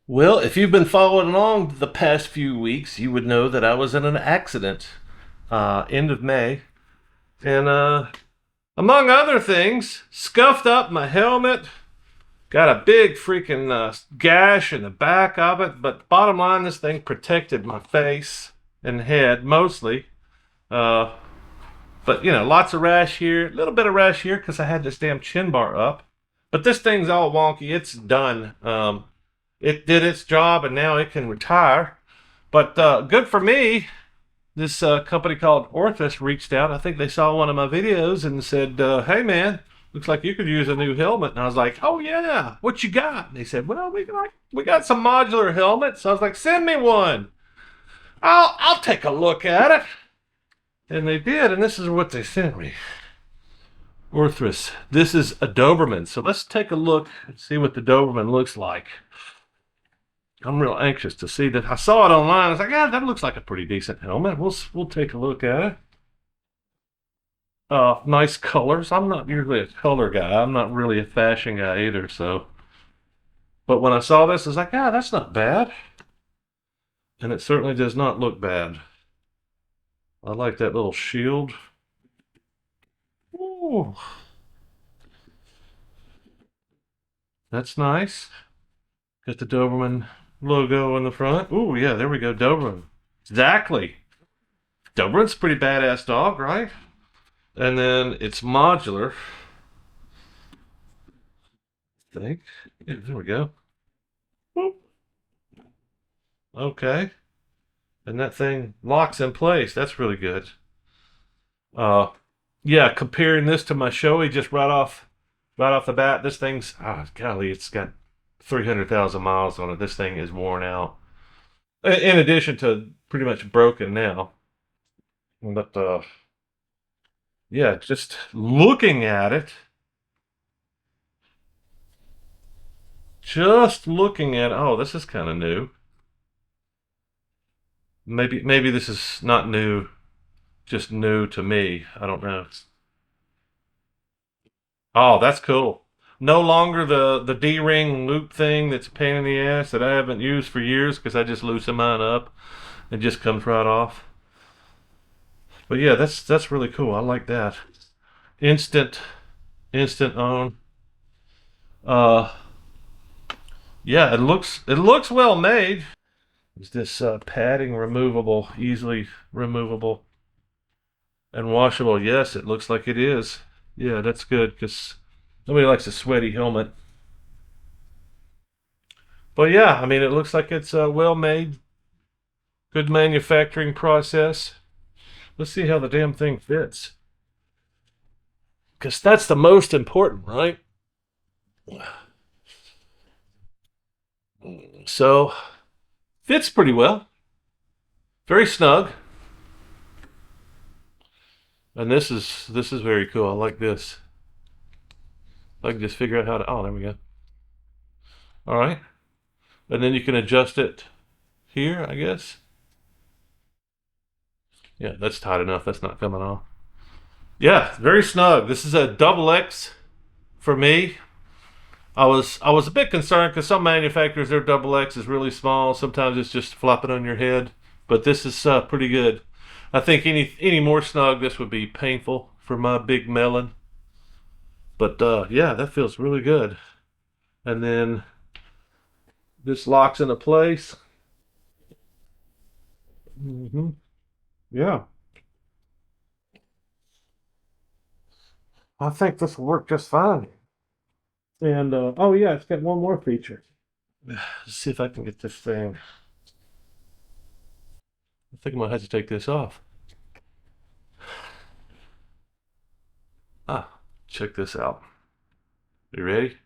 Well, if you've been following along the past few weeks, you would know that I was in an accident end of May. And among other things, scuffed up my helmet, got a big freaking gash in the back of it. But bottom line, this thing protected my face and head mostly. Uh, but, lots of rash here, a little bit of rash here because I had this damn chin bar up. But this thing's all wonky. It's done. It did its job and now it can retire. But good for me. This company called Orthrus reached out. I think they saw one of my videos and said, "Hey man, looks like you could use a new helmet." And I was like, "Oh yeah, what you got?" And they said, "Well, we got some modular helmets." So I was like, "Send me one. I'll take a look at it." And they did, and this is what they sent me. Orthrus. This is a Doberman. So let's take a look and see what the Doberman looks like. I'm real anxious to see that. I saw it online. I was like, "Yeah, that looks like a pretty decent helmet. We'll take a look at it." Nice colors. I'm not usually a color guy. I'm not really a fashion guy either. So, but when I saw this, I was like, "Yeah, that's not bad." And it certainly does not look bad. I like that little shield. Ooh, that's nice. Got the Doberman logo in the front. Ooh, yeah, there we go, Doberman. Exactly. Doberman's a pretty badass dog, right? And then it's modular. I think. Yeah, there we go. Whoop. Okay. And that thing locks in place. That's really good. Uh yeah, comparing this to my Shoei just right off the bat, this thing's golly, it's got 300,000 miles on it. This thing is worn out. In addition to pretty much broken now. But yeah, just looking at it, oh, this is kind of new. Maybe this is not new, just new to me. I don't know. Oh, that's cool. No longer the D-ring loop thing that's a pain in the ass that I haven't used for years because I just loosen mine up. It just comes right off. But yeah, that's really cool. I like that. Instant instant on. Uh yeah, it looks well made. Is this padding removable, easily removable and washable? Yes, it looks like it is. Yeah, that's good because nobody likes a sweaty helmet. But yeah, I mean, it looks like it's well made, good manufacturing process. Let's see how the damn thing fits because that's the most important, right? So, fits pretty well, very snug. And this is very cool. I like this. I can just figure out how to. Oh, there we go. All right, and then you can adjust it here, I guess. Yeah, that's tight enough. That's not coming off. Yeah, very snug. This is a double X for me. I was a bit concerned because some manufacturers their double X is really small. Sometimes it's just flopping on your head, but this is pretty good. I think any more snug, this would be painful for my big melon. But yeah, that feels really good. And then this locks into place. Yeah, I think this will work just fine. And oh yeah, it's got one more feature. Let's see if I can get this thing. I think I might have to take this off. Check this out. You ready?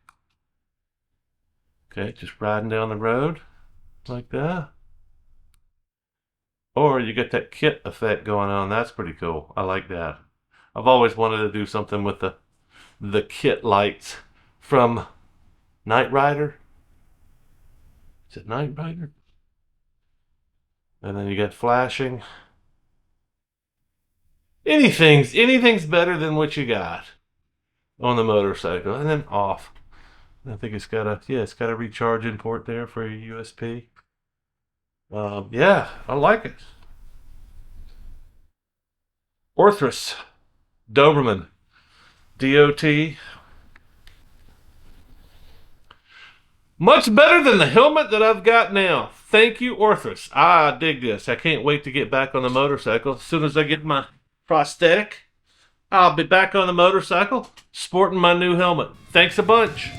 Okay, just riding down the road like that. Or you get that kit effect going on. That's pretty cool. I like that. I've always wanted to do something with the kit lights from Knight Rider. Is it Knight Rider? And then you get flashing. Anything's better than what you got on the motorcycle. And then off. I think it's got a recharging port there for your USB. Yeah, I like it. Orthrus Doberman, DOT. Much better than the helmet that I've got now. Thank you, Orthrus. I dig this. I can't wait to get back on the motorcycle. As soon as I get my prosthetic, I'll be back on the motorcycle sporting my new helmet. Thanks a bunch.